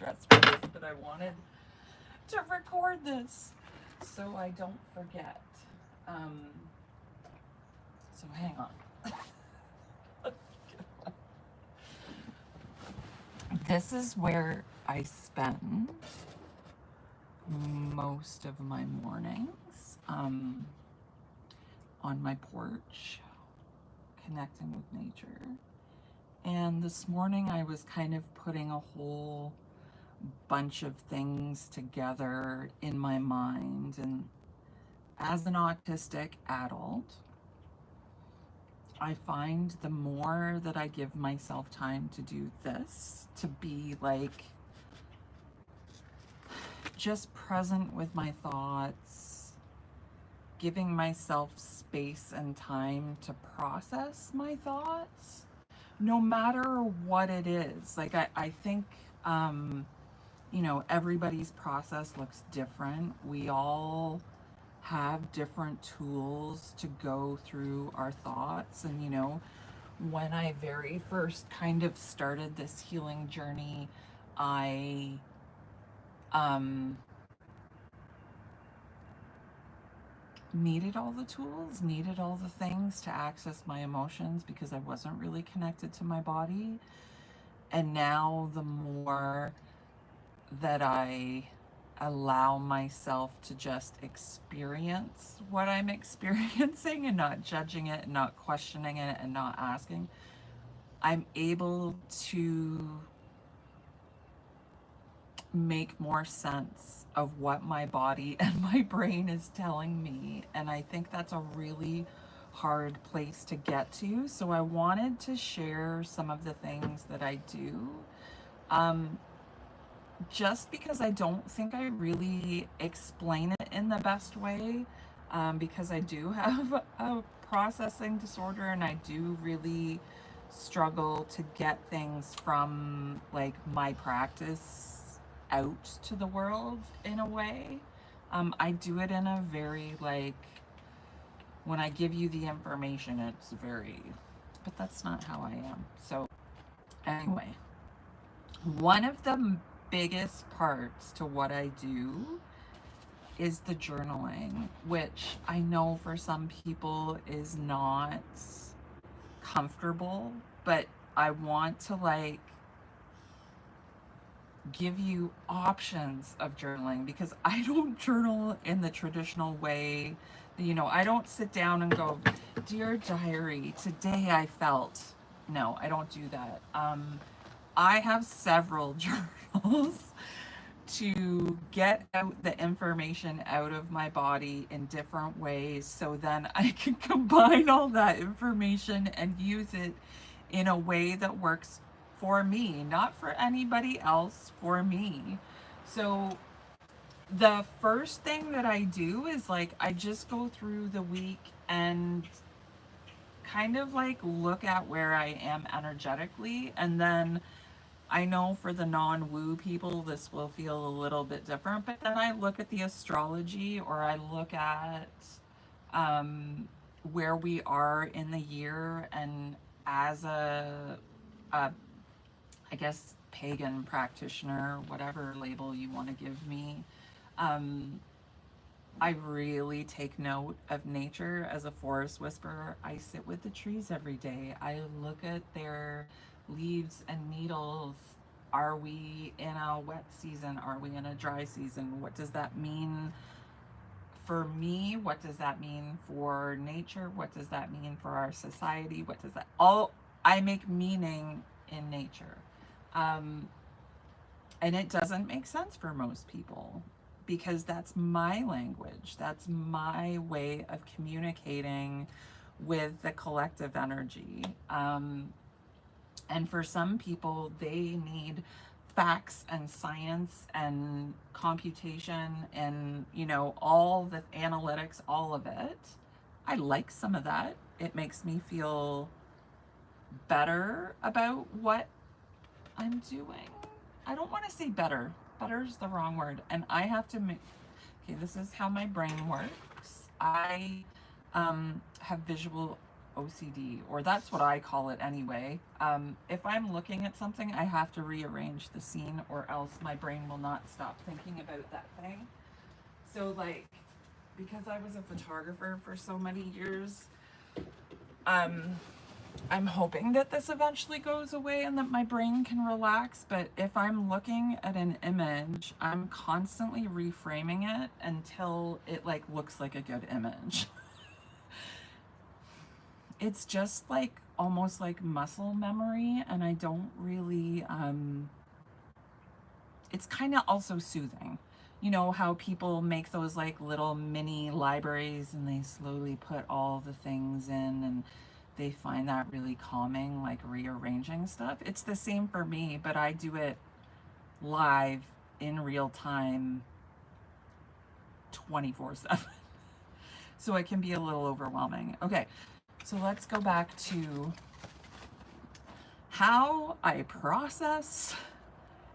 dress for this, but I wanted to record this so I don't forget. So hang on. This is where I spend most of my mornings, on my porch, connecting with nature. And this morning I was kind of putting a whole bunch of things together in my mind. And as an autistic adult, I find the more that I give myself time to do this, to be like just present with my thoughts, giving myself space and time to process my thoughts, no matter what it is. Like, I think, you know, everybody's process looks different. We all have different tools to go through our thoughts. And, you know, when I very first kind of started this healing journey, I needed all the tools, needed all the things to access my emotions because I wasn't really connected to my body. And now the more that I allow myself to just experience what I'm experiencing and not judging it and not questioning it and not asking, I'm able to make more sense of what my body and my brain is telling me. And I think that's a really hard place to get to. So I wanted to share some of the things that I do. Just because I don't think I really explain it in the best way, because I do have a processing disorder and I do really struggle to get things from like my practice out to the world in a way. I do it in a very like, when I give you the information, it's very, but that's not how I am. So anyway, one of the biggest parts to what I do is the journaling, which I know for some people is not comfortable, but I want to like give you options of journaling because I don't journal in the traditional way. You know, I don't sit down and go, "Dear diary, today I felt." No, I don't do that. I have several journals to get out the information out of my body in different ways so then I can combine all that information and use it in a way that works for me, not for anybody else, for me. So the first thing that I do is like I just go through the week and kind of like look at where I am energetically, and then I know for the non-woo people, this will feel a little bit different, but then I look at the astrology or I look at where we are in the year, and as a, I guess, pagan practitioner, whatever label you want to give me, I really take note of nature as a forest whisperer. I sit with the trees every day. I look at their leaves and needles. Are we in a wet season? Are we in a dry season? What does that mean for me? What does that mean for nature? What does that mean for our society? What does that all, I make meaning in nature. And it doesn't make sense for most people because that's my language. That's my way of communicating with the collective energy. And for some people, they need facts and science and computation and, you know, all the analytics, all of it. I like some of that. It makes me feel better about what I'm doing. I don't want to say better. Better is the wrong word. And I have to make, okay, this is how my brain works. I have visual OCD, or that's what I call it anyway. If I'm looking at something, I have to rearrange the scene, or else my brain will not stop thinking about that thing. So, like, because I was a photographer for so many years, um, I'm hoping that this eventually goes away and that my brain can relax. But if I'm looking at an image, I'm constantly reframing it until it like looks like a good image. It's just like almost like muscle memory, and I don't really it's kind of also soothing. You know how people make those like little mini libraries and they slowly put all the things in, and they find that really calming, like rearranging stuff. It's the same for me, but I do it live in real time 24/7. So it can be a little overwhelming. Okay, so let's go back to how I process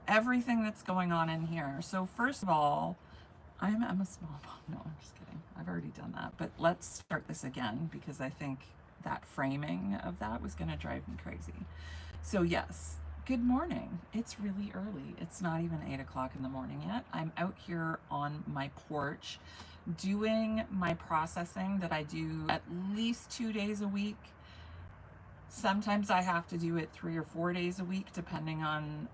everything that's going on in here. So first of all, I'm Emma Smallbone. No, I'm just kidding. I've already done that. But let's start this again because I think that framing of that was going to drive me crazy. So yes, good morning. It's really early. It's not even 8 o'clock in the morning yet. I'm out here on my porch doing my processing that I do at least 2 days a week. Sometimes I have to do it 3 or 4 days a week, depending on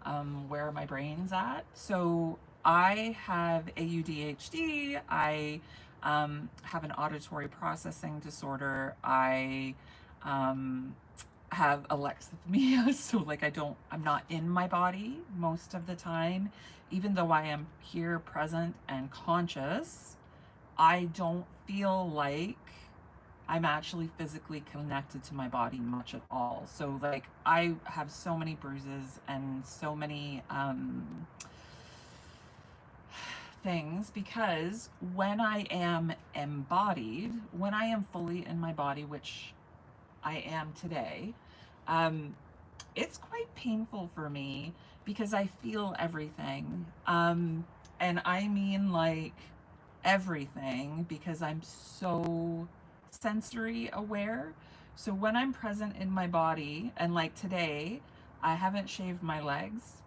where my brain's at. So I have ADHD. I have an auditory processing disorder. I have alexithymia, so like I'm not in my body most of the time. Even though I am here, present, and conscious, I don't feel like I'm actually physically connected to my body much at all. So like I have so many bruises and so many things because when I am embodied, when I am fully in my body, which I am today, it's quite painful for me because I feel everything. And I mean like everything, because I'm so sensory aware. So when I'm present in my body, and like today, I haven't shaved my legs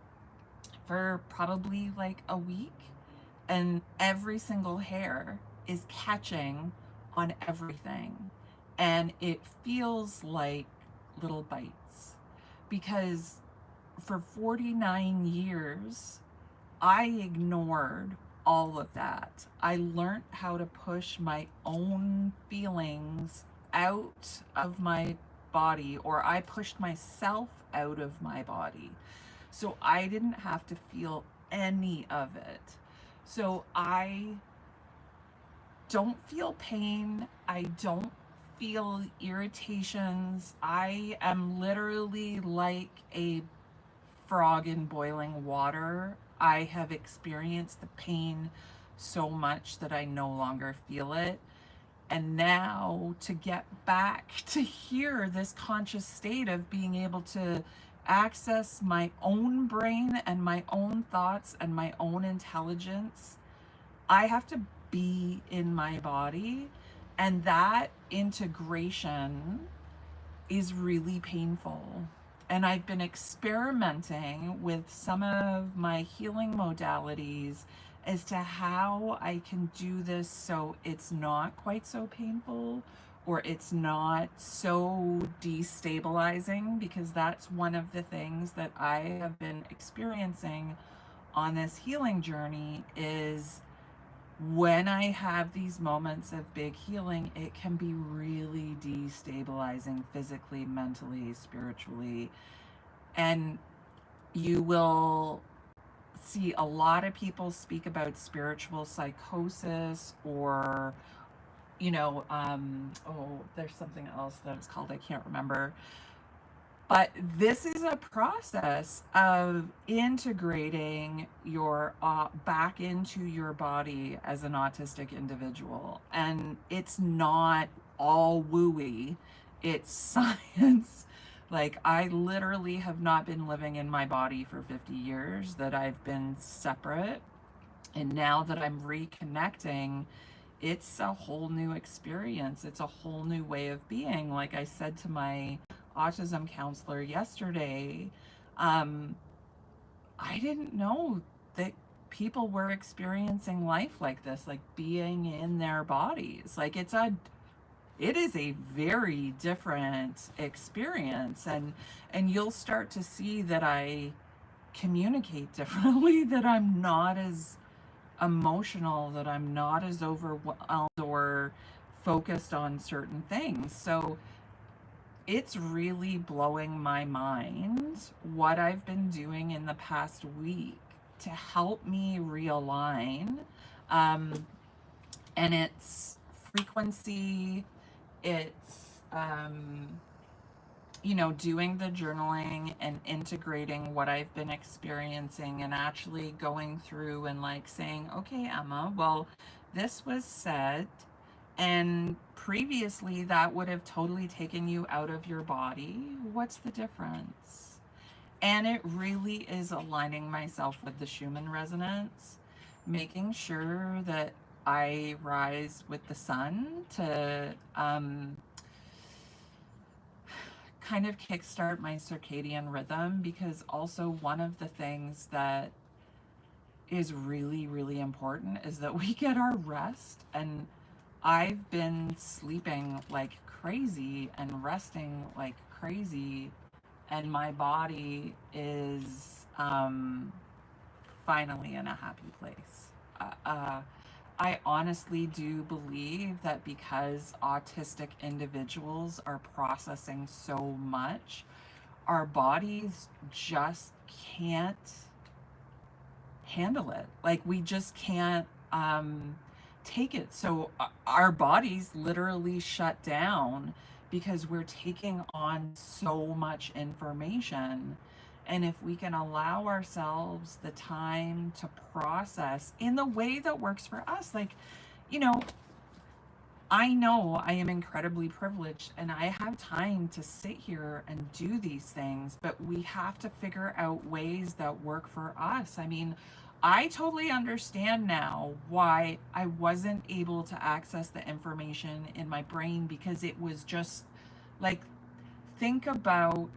for probably like a week, and every single hair is catching on everything. And it feels like little bites because for 49 years, I ignored all of that. I learned how to push my own feelings out of my body, or I pushed myself out of my body. So I didn't have to feel any of it. So I don't feel pain. I don't feel irritations. I am literally like a frog in boiling water. I have experienced the pain so much that I no longer feel it. And now to get back to here, this conscious state of being able to access my own brain and my own thoughts and my own intelligence, I have to be in my body. And that integration is really painful. And I've been experimenting with some of my healing modalities as to how I can do this so it's not quite so painful, or it's not so destabilizing, because that's one of the things that I have been experiencing on this healing journey is when I have these moments of big healing, it can be really destabilizing physically, mentally, spiritually. And you will see a lot of people speak about spiritual psychosis, or, you know, oh, there's something else that it's called, I can't remember. But this is a process of integrating your back into your body as an autistic individual. And it's not all wooey, it's science. Like, I literally have not been living in my body for 50 years, that I've been separate. And now that I'm reconnecting, it's a whole new experience. It's a whole new way of being. Like I said to my autism counselor yesterday, um, I didn't know that people were experiencing life like this, like being in their bodies. Like it is a very different experience, and you'll start to see that I communicate differently, that I'm not as emotional, that I'm not as overwhelmed or focused on certain things. So it's really blowing my mind what I've been doing in the past week to help me realign. Um, and it's frequency, it's, doing the journaling and integrating what I've been experiencing and actually going through and like saying, okay, Emma, well, this was said, and previously that would have totally taken you out of your body. What's the difference? And it really is aligning myself with the Schumann resonance, making sure that I rise with the sun to kind of kickstart my circadian rhythm, because also one of the things that is really, really important is that we get our rest. And I've been sleeping like crazy and resting like crazy, and my body is finally in a happy place. I honestly do believe that because autistic individuals are processing so much, our bodies just can't handle it. Like we just can't take it. So our bodies literally shut down because we're taking on so much information. And if we can allow ourselves the time to process in the way that works for us, like, you know, I know I am incredibly privileged and I have time to sit here and do these things, but we have to figure out ways that work for us. I mean, I totally understand now why I wasn't able to access the information in my brain, because it was just like, think about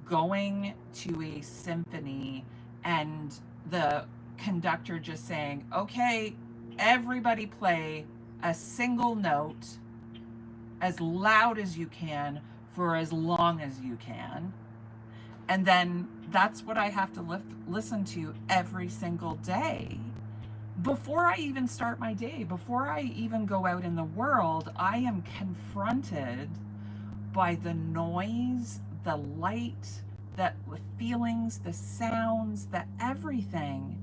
going to a symphony and the conductor just saying, okay, everybody play a single note as loud as you can for as long as you can. And then that's what I have to listen to every single day. Before I even start my day, before I even go out in the world, I am confronted by the noise, the light, the feelings, the sounds, the everything.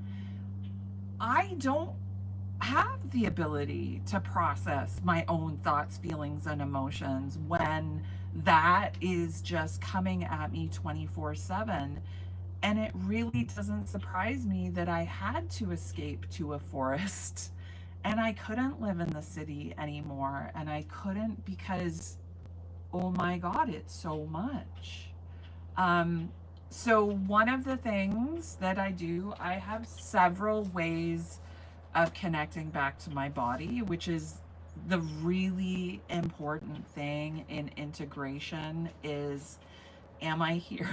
I don't have the ability to process my own thoughts, feelings, and emotions when that is just coming at me 24/7. And it really doesn't surprise me that I had to escape to a forest and I couldn't live in the city anymore. And I couldn't because, oh my God, it's so much. So one of the things that I do, I have several ways of connecting back to my body, which is the really important thing in integration is, am I here?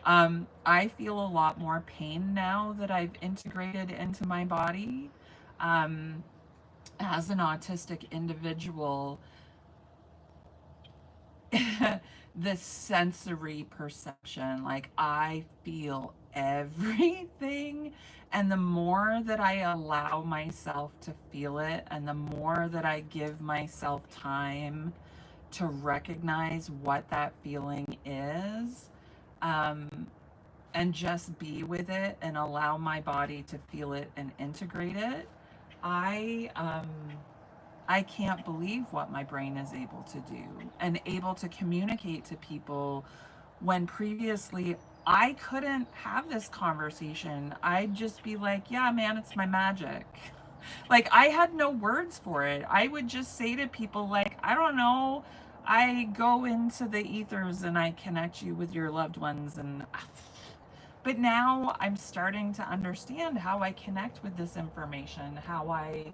I feel a lot more pain now that I've integrated into my body. As an autistic individual, the sensory perception, like I feel everything, and the more that I allow myself to feel it and the more that I give myself time to recognize what that feeling is, and just be with it and allow my body to feel it and integrate it, I can't believe what my brain is able to do and able to communicate to people when previously I couldn't have this conversation. I'd just be like, yeah, man, it's my magic. Like, I had no words for it. I would just say to people, like, I don't know, I go into the ethers and I connect you with your loved ones. And but now I'm starting to understand how I connect with this information, how I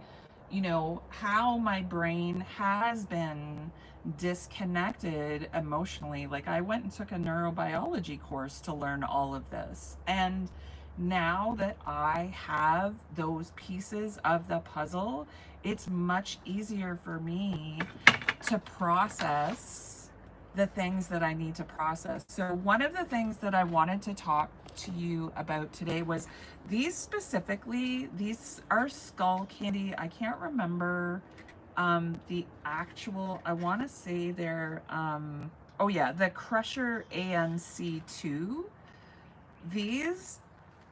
you know, how my brain has been disconnected emotionally. Like, I went and took a neurobiology course to learn all of this. And now that I have those pieces of the puzzle, it's much easier for me to process the things that I need to process. So, one of the things that I wanted to talk to you about today was these specifically, these are skull candy. I can't remember the actual, I want to say they're, oh yeah, the Crusher ANC2. These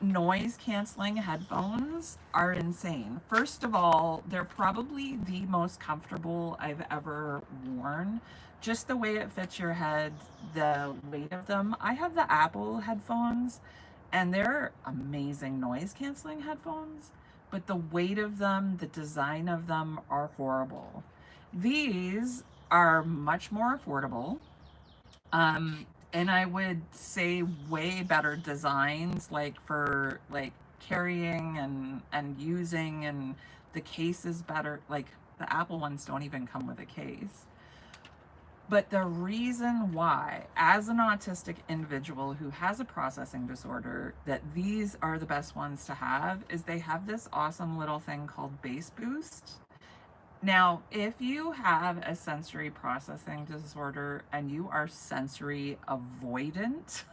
noise canceling headphones are insane. First of all, they're probably the most comfortable I've ever worn. Just the way it fits your head, the weight of them. I have the Apple headphones and they're amazing noise canceling headphones, but the weight of them, the design of them are horrible. These are much more affordable. And I would say way better designs, like for like carrying and using, and the case is better. Like the Apple ones don't even come with a case. But the reason why, as an autistic individual who has a processing disorder, that these are the best ones to have is they have this awesome little thing called bass boost. Now, if you have a sensory processing disorder and you are sensory avoidant,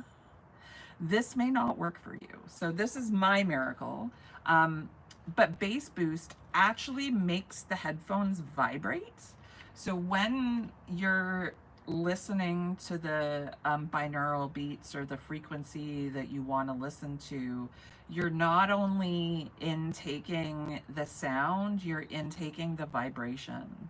this may not work for you. So this is my miracle. But bass boost actually makes the headphones vibrate. So when you're listening to the binaural beats or the frequency that you want to listen to, you're not only intaking the sound, you're intaking the vibration.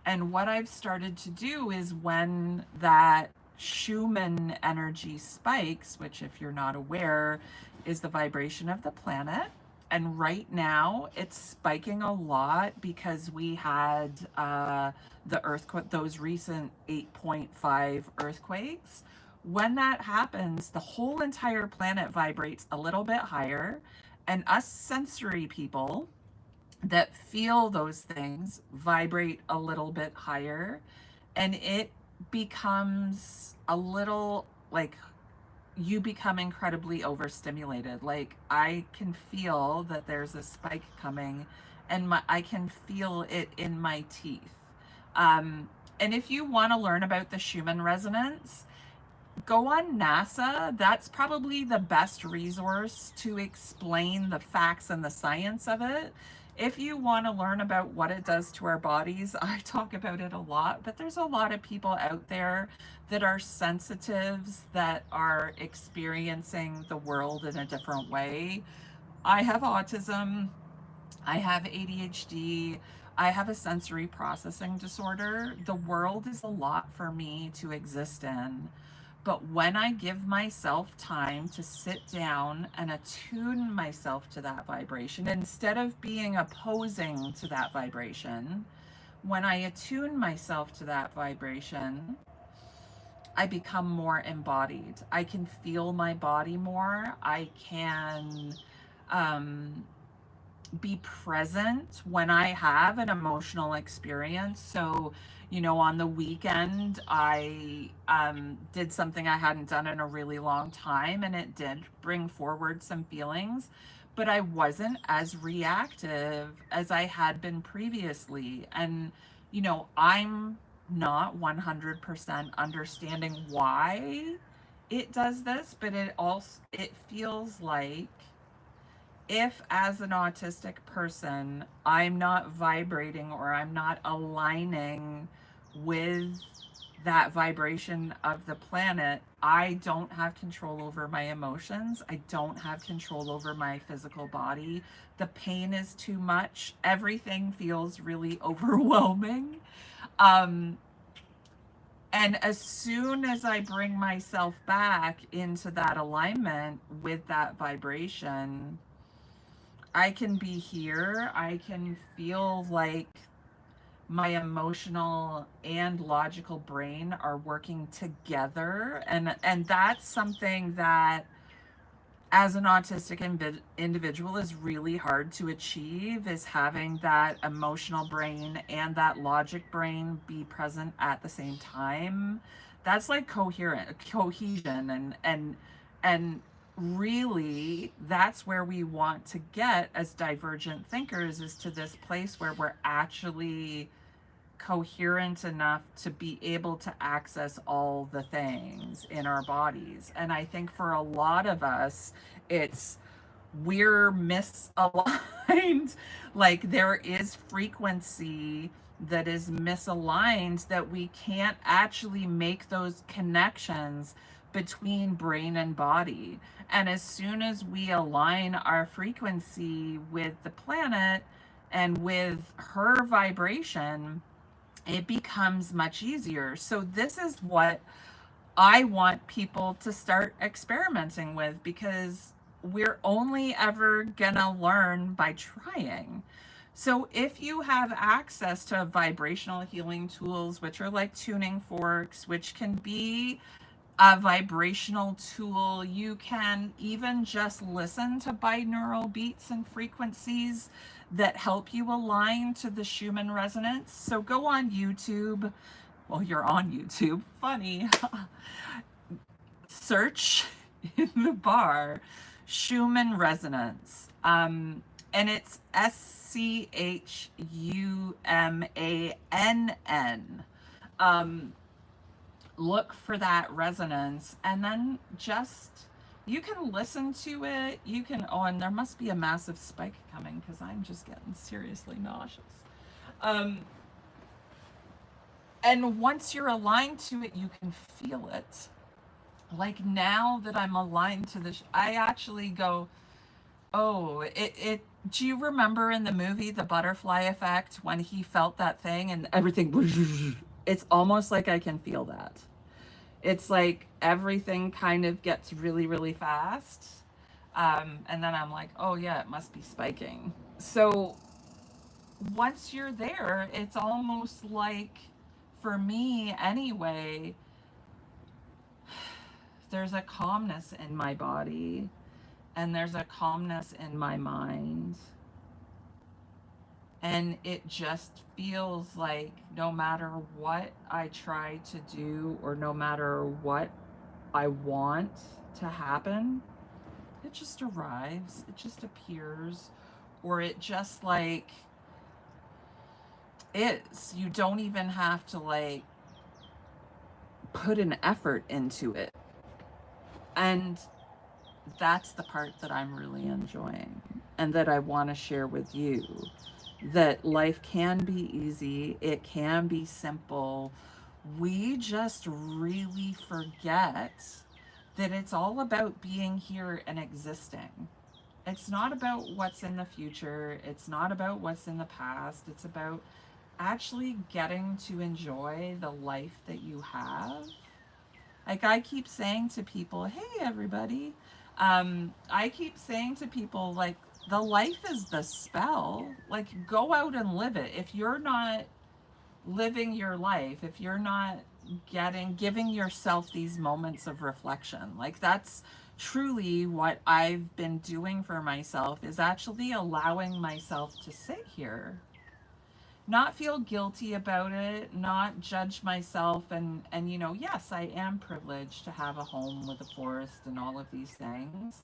And what I've started to do is when that Schumann energy spikes, which, if you're not aware, is the vibration of the planet. And right now it's spiking a lot because we had the earthquake, those recent 8.5 earthquakes. When that happens, the whole entire planet vibrates a little bit higher, and us sensory people that feel those things vibrate a little bit higher, and it becomes a little like you become incredibly overstimulated. Like, I can feel that there's a spike coming, and I can feel it in my teeth. And if you want to learn about the Schumann resonance, go on NASA. That's probably the best resource to explain the facts and the science of it. If you want to learn about what it does to our bodies, I talk about it a lot, but there's a lot of people out there that are sensitives, that are experiencing the world in a different way. I have autism, I have ADHD, I have a sensory processing disorder. The world is a lot for me to exist in. But when I give myself time to sit down and attune myself to that vibration, instead of being opposing to that vibration, when I attune myself to that vibration, I become more embodied. I can feel my body more. I can be present when I have an emotional experience. So, you know, on the weekend, I did something I hadn't done in a really long time, and it did bring forward some feelings, but I wasn't as reactive as I had been previously. And, you know, I'm not 100% understanding why it does this, but it feels like, if as an autistic person I'm not vibrating or I'm not aligning with that vibration of the planet, I don't have control over my emotions. I don't have control over my physical body. The pain is too much. Everything feels really overwhelming. And as soon as I bring myself back into that alignment with that vibration, I can be here. I can feel like my emotional and logical brain are working together. And that's something that as an autistic individual is really hard to achieve, is having that emotional brain and that logic brain be present at the same time. That's like cohesion, and really that's where we want to get as divergent thinkers, is to this place where we're actually coherent enough to be able to access all the things in our bodies. And I think for a lot of us, it's we're misaligned. Like there is frequency that is misaligned, that we can't actually make those connections between brain and body. And as soon as we align our frequency with the planet and with her vibration, it becomes much easier. So this is what I want people to start experimenting with, because we're only ever gonna learn by trying. So if you have access to vibrational healing tools, which are like tuning forks, which can be a vibrational tool, you can even just listen to binaural beats and frequencies that help you align to the Schumann resonance. So go on YouTube. Well, you're on YouTube. Funny. Search in the bar Schumann resonance. And it's SCHUMANN. Look for that resonance, and then just, you can listen to it. You can, oh, and there must be a massive spike coming because I'm just getting seriously nauseous. And once you're aligned to it, you can feel it. Like now that I'm aligned to this, I actually go, oh, it, do you remember in the movie, The Butterfly Effect, when he felt that thing and everything, it's almost like I can feel that. It's like everything kind of gets really, really fast. And then I'm like, oh yeah, it must be spiking. So once you're there, it's almost like, for me anyway, there's a calmness in my body and there's a calmness in my mind. And it just feels like no matter what I try to do, or no matter what I want to happen, it just arrives, it just appears, or it just like is. You don't even have to like put an effort into it. And that's the part that I'm really enjoying and that I want to share with you. That life can be easy, it can be simple. We just really forget that it's all about being here and existing. It's not about what's in the future, it's not about what's in the past, it's about actually getting to enjoy the life that you have. Like I keep saying to people, hey everybody, I keep saying to people, like, the life is the spell. Like, go out and live it. If you're not living your life, if you're not giving yourself these moments of reflection, like that's truly what I've been doing for myself, is actually allowing myself to sit here, not feel guilty about it, not judge myself, and you know, yes, I am privileged to have a home with a forest and all of these things.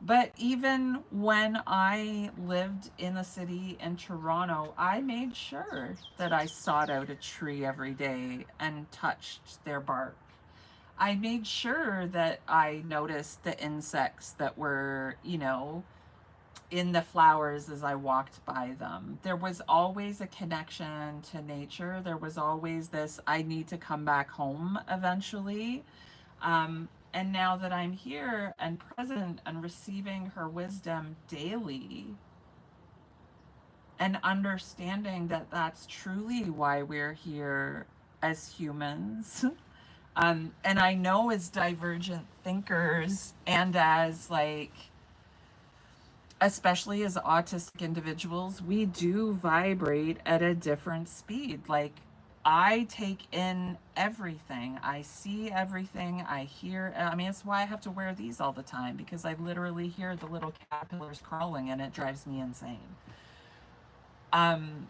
But even when I lived in the city in Toronto, I made sure that I sought out a tree every day and touched their bark. I made sure that I noticed the insects that were, you know, in the flowers as I walked by them. There was always a connection to nature. There was always this, I need to come back home eventually. And now that I'm here and present and receiving her wisdom daily, and understanding that that's truly why we're here as humans. And I know as divergent thinkers and as like, especially as autistic individuals, we do vibrate at a different speed. Like I take in everything. I see everything. I hear. I mean, it's why I have to wear these all the time, because I literally hear the little caterpillars crawling and it drives me insane. Um,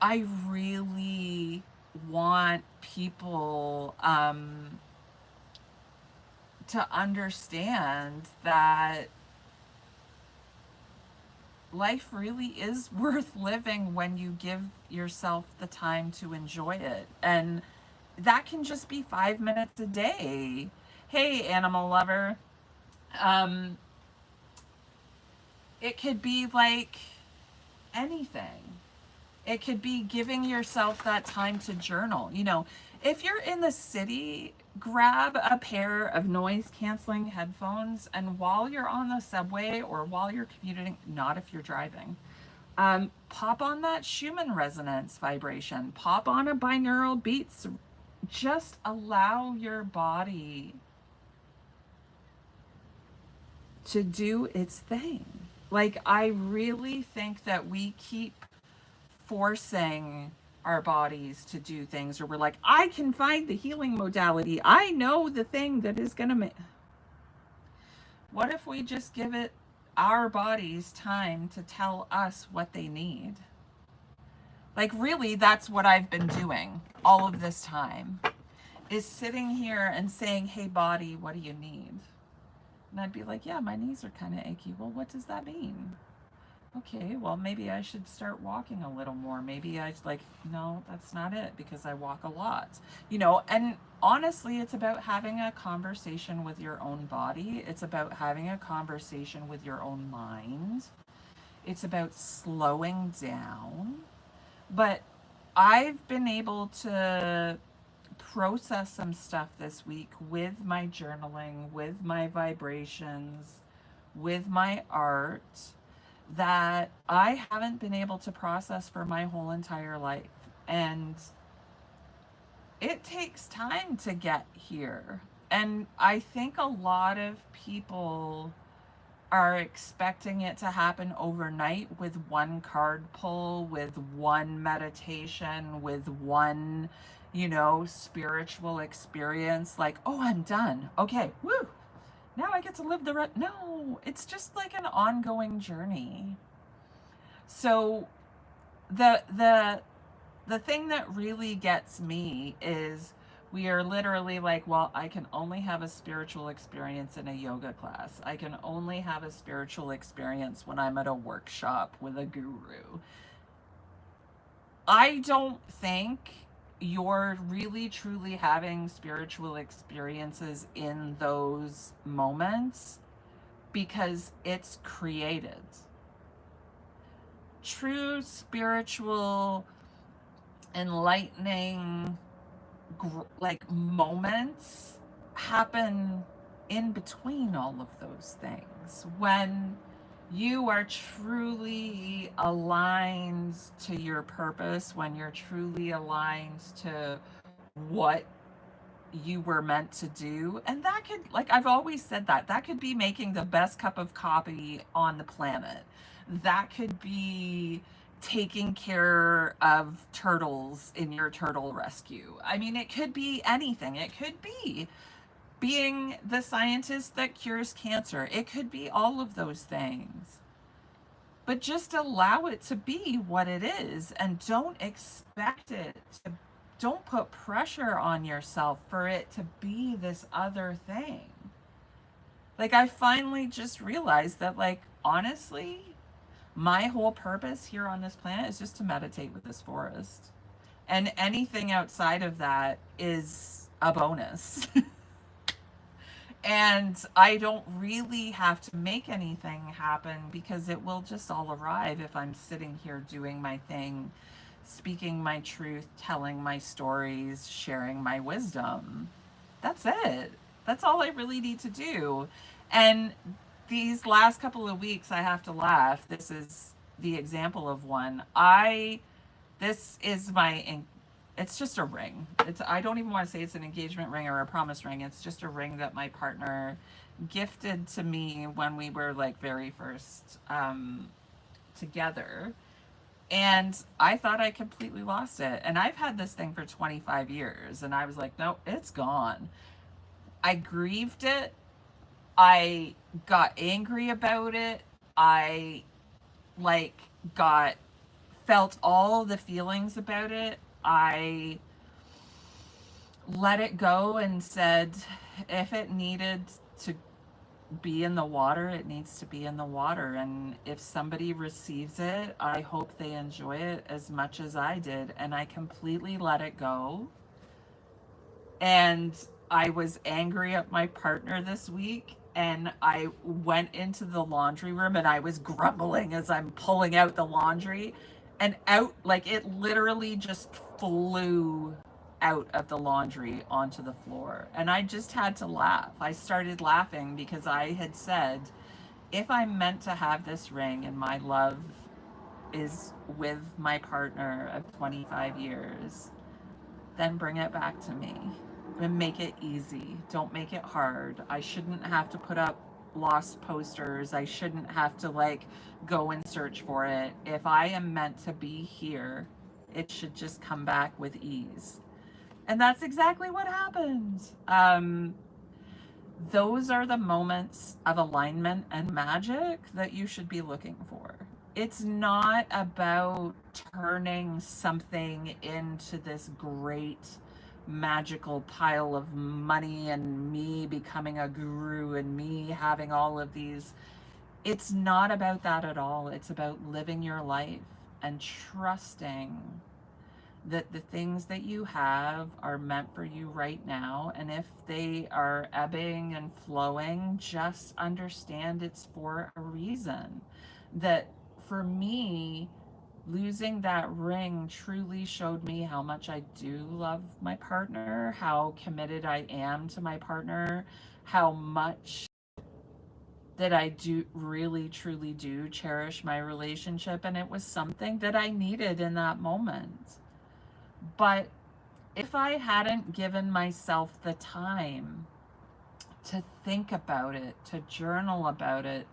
I really want people to understand that life really is worth living when you give yourself the time to enjoy it. And that can just be 5 minutes a day. Hey, animal lover. Um, it could be like anything. It could be giving yourself that time to journal. You know, if you're in the city, grab a pair of noise canceling headphones, and while you're on the subway or while you're commuting, not if you're driving, pop on that Schumann resonance vibration, pop on a binaural beats. Just allow your body to do its thing. Like, I really think that we keep forcing our bodies to do things, or we're like, I can find the healing modality. I know the thing that is going to make. What if we just give it our bodies time to tell us what they need? Like, really, that's what I've been doing all of this time, is sitting here and saying, hey, body, what do you need? And I'd be like, yeah, my knees are kind of achy. Well, what does that mean? Okay, well, maybe I should start walking a little more. Maybe I like, no, that's not it, because I walk a lot, you know. And honestly, it's about having a conversation with your own body. It's about having a conversation with your own mind. It's about slowing down. But I've been able to process some stuff this week with my journaling, with my vibrations, with my art, that I haven't been able to process for my whole entire life. And it takes time to get here. And I think a lot of people are expecting it to happen overnight with one card pull, with one meditation, with one, you know, spiritual experience. Like, oh, I'm done. Okay, woo. Now I get to live the rest. No, it's just like an ongoing journey. So the thing that really gets me is we are literally like, well, I can only have a spiritual experience in a yoga class. I can only have a spiritual experience when I'm at a workshop with a guru. I don't think you're really truly having spiritual experiences in those moments, because it's created. True spiritual enlightening like moments happen in between all of those things, when you are truly aligned to your purpose, when you're truly aligned to what you were meant to do. And that could, like I've always said, that could be making the best cup of coffee on the planet. That could be taking care of turtles in your turtle rescue. I mean, it could be anything. It could be being the scientist that cures cancer. It could be all of those things. But just allow it to be what it is, and don't expect it to, don't put pressure on yourself for it to be this other thing. Like, I finally just realized that, like, honestly, my whole purpose here on this planet is just to meditate with this forest. And anything outside of that is a bonus. And I don't really have to make anything happen, because it will just all arrive if I'm sitting here doing my thing, speaking my truth, telling my stories, sharing my wisdom. That's it. That's all I really need to do. And these last couple of weeks, I have to laugh. This is the example of one. This is my, it's just a ring. It's, I don't even want to say it's an engagement ring or a promise ring. It's just a ring that my partner gifted to me when we were like very first together. And I thought I completely lost it. And I've had this thing for 25 years. And I was like, no, it's gone. I grieved it. I got angry about it. I like got felt all the feelings about it. I let it go and said if it needed to be in the water, it needs to be in the water. And if somebody receives it, I hope they enjoy it as much as I did. And I completely let it go. And I was angry at my partner this week. And I went into the laundry room and I was grumbling as I'm pulling out the laundry. And out, like it literally just flew out of the laundry onto the floor. And I just had to laugh. I started laughing because I had said, if I'm meant to have this ring and my love is with my partner of 25 years, then bring it back to me and make it easy. Don't make it hard. I shouldn't have to put up lost posters. I shouldn't have to like go and search for it. If I am meant to be here, it should just come back with ease. And that's exactly what happened. Those are the moments of alignment and magic that you should be looking for. It's not about turning something into this great magical pile of money and me becoming a guru and me having all of these. It's not about that at all. It's about living your life and trusting that the things that you have are meant for you right now. And if they are ebbing and flowing, just understand it's for a reason. That for me, losing that ring truly showed me how much I do love my partner, how committed I am to my partner, how much that I do really truly do cherish my relationship. And it was something that I needed in that moment. But if I hadn't given myself the time to think about it, to journal about it,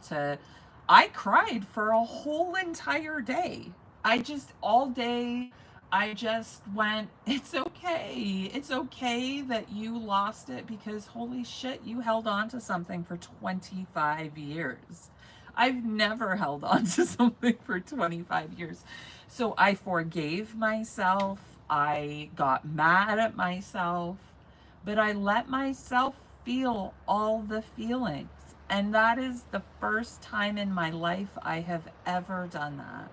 I cried for a whole entire day. I just, all day, I just went, it's okay. It's okay that you lost it because holy shit, you held on to something for 25 years. I've never held on to something for 25 years. So I forgave myself. I got mad at myself, but I let myself feel all the feelings. And that is the first time in my life I have ever done that.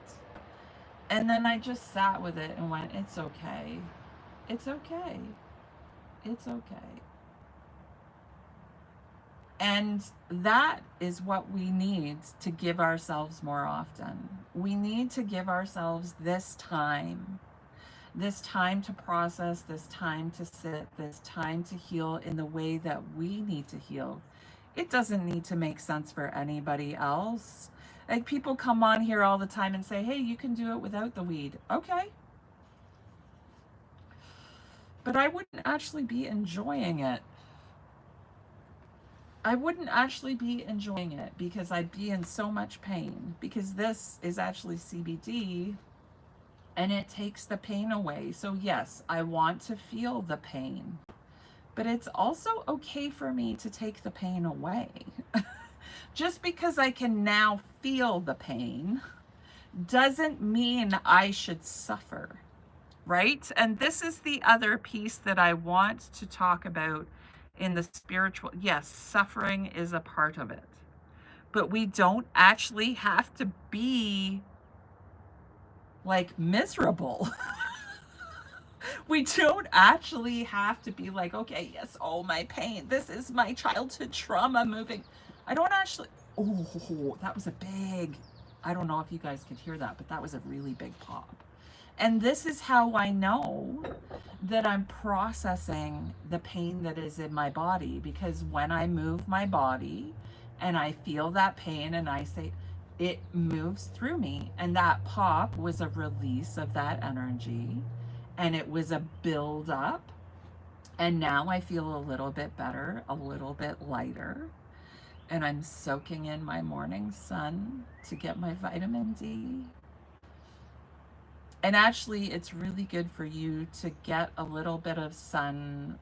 And then I just sat with it and went, it's okay. It's okay. It's okay. And that is what we need to give ourselves more often. We need to give ourselves this time to process, this time to sit, this time to heal in the way that we need to heal. It doesn't need to make sense for anybody else. Like people come on here all the time and say, hey, you can do it without the weed. Okay. But I wouldn't actually be enjoying it. I wouldn't actually be enjoying it because I'd be in so much pain because this is actually CBD and it takes the pain away. So yes, I want to feel the pain, but it's also okay for me to take the pain away. Just because I can now feel the pain doesn't mean I should suffer, right? And this is the other piece that I want to talk about in the spiritual. Yes, suffering is a part of it, but we don't actually have to be like miserable. We don't actually have to be like, okay, yes, oh, my pain. This is my childhood trauma moving. I don't actually, oh, that was a big, I don't know if you guys could hear that, but that was a really big pop. And this is how I know that I'm processing the pain that is in my body, because when I move my body and I feel that pain and I say, it moves through me. And that pop was a release of that energy and it was a build up. And now I feel a little bit better, a little bit lighter. And I'm soaking in my morning sun to get my vitamin D. And actually, it's really good for you to get a little bit of sun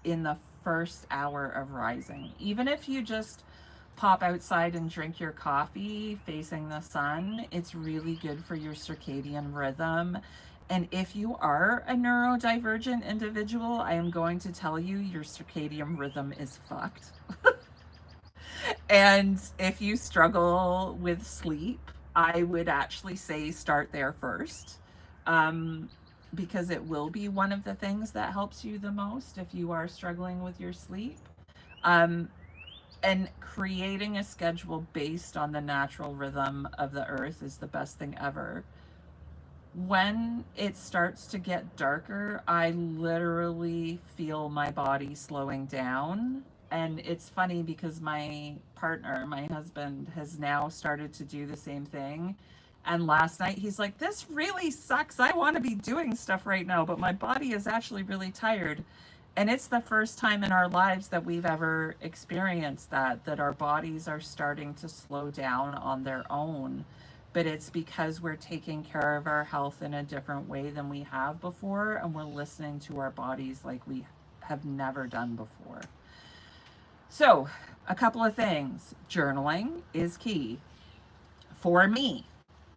in the first hour of rising. Even if you just pop outside and drink your coffee facing the sun, it's really good for your circadian rhythm. And if you are a neurodivergent individual, I am going to tell you your circadian rhythm is fucked. And if you struggle with sleep, I would actually say start there first. Um, because it will be one of the things that helps you the most if you are struggling with your sleep. Um, and creating a schedule based on the natural rhythm of the earth is the best thing ever. When it starts to get darker, I literally feel my body slowing down. And it's funny because my partner, my husband, has now started to do the same thing. And last night he's like, "This really sucks. I want to be doing stuff right now, but my body is actually really tired." And it's the first time in our lives that we've ever experienced that our bodies are starting to slow down on their own. But it's because we're taking care of our health in a different way than we have before, and we're listening to our bodies like we have never done before. So, a couple of things. Journaling is key for me.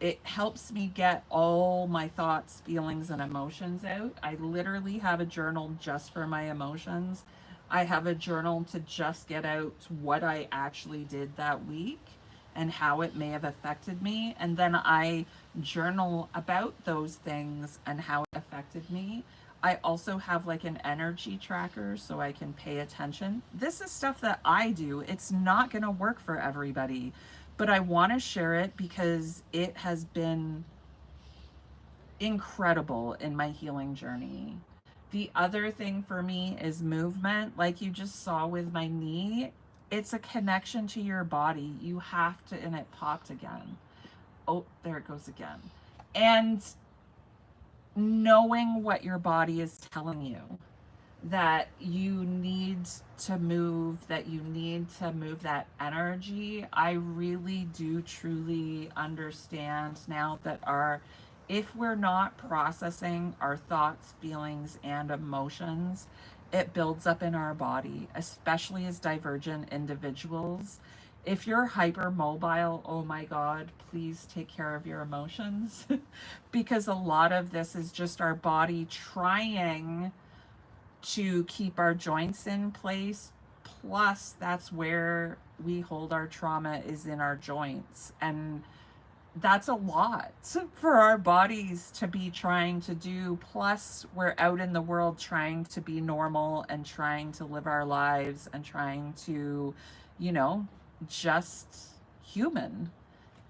It helps me get all my thoughts, feelings, and emotions out. I literally have a journal just for my emotions. I have a journal to just get out what I actually did that week and how it may have affected me. And then I journal about those things and how it affected me. I also have like an energy tracker so I can pay attention. This is stuff that I do. It's not going to work for everybody, but I want to share it because it has been incredible in my healing journey. The other thing for me is movement. Like you just saw with my knee, it's a connection to your body. You have to, and it popped again. Oh, there it goes again. And knowing what your body is telling you, that you need to move, that you need to move that energy. I really do truly understand now that if we're not processing our thoughts, feelings, and emotions, it builds up in our body, especially as divergent individuals. If you're hypermobile, oh my God, please take care of your emotions because a lot of this is just our body trying to keep our joints in place. Plus, that's where we hold our trauma, is in our joints. And that's a lot for our bodies to be trying to do. Plus, we're out in the world trying to be normal and trying to live our lives and trying to, you know, just human.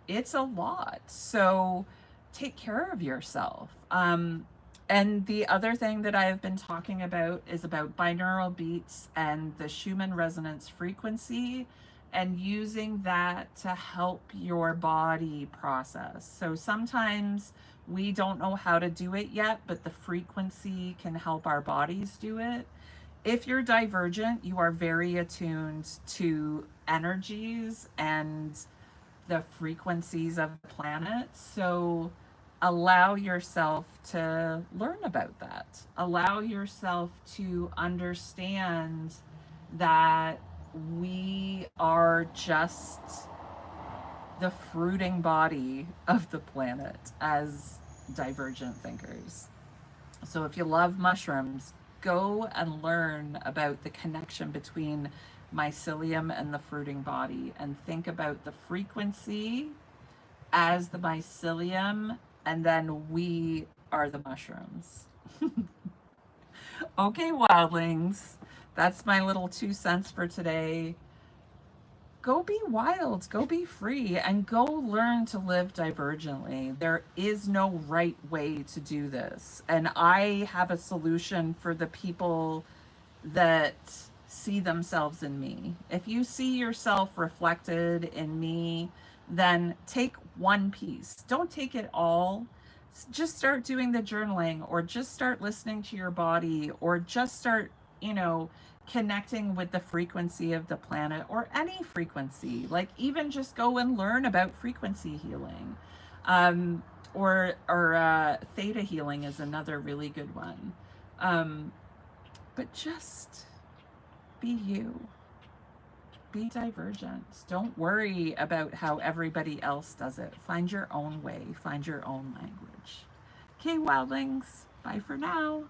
It's a lot. So take care of yourself. And the other thing that I have been talking about is about binaural beats and the Schumann resonance frequency and using that to help your body process. So sometimes we don't know how to do it yet, but the frequency can help our bodies do it. If you're divergent, you are very attuned to energies and the frequencies of the planet. So allow yourself to learn about that. Allow yourself to understand that we are just the fruiting body of the planet as divergent thinkers. So if you love mushrooms, go and learn about the connection between mycelium and the fruiting body and think about the frequency as the mycelium, and then we are the mushrooms. Okay, wildlings, that's my little 2 cents for today. Go be wild, go be free, and go learn to live divergently. There is no right way to do this. And I have a solution for the people that see themselves in me. If you see yourself reflected in me, then take one piece. Don't take it all. Just start doing the journaling, or just start listening to your body, or just start, connecting with the frequency of the planet, or any frequency. Like, even just go and learn about frequency healing. Or theta healing is another really good one. But just be you. Be divergent. Don't worry about how everybody else does it. Find your own way. Find your own language. Okay, wildlings. Bye for now.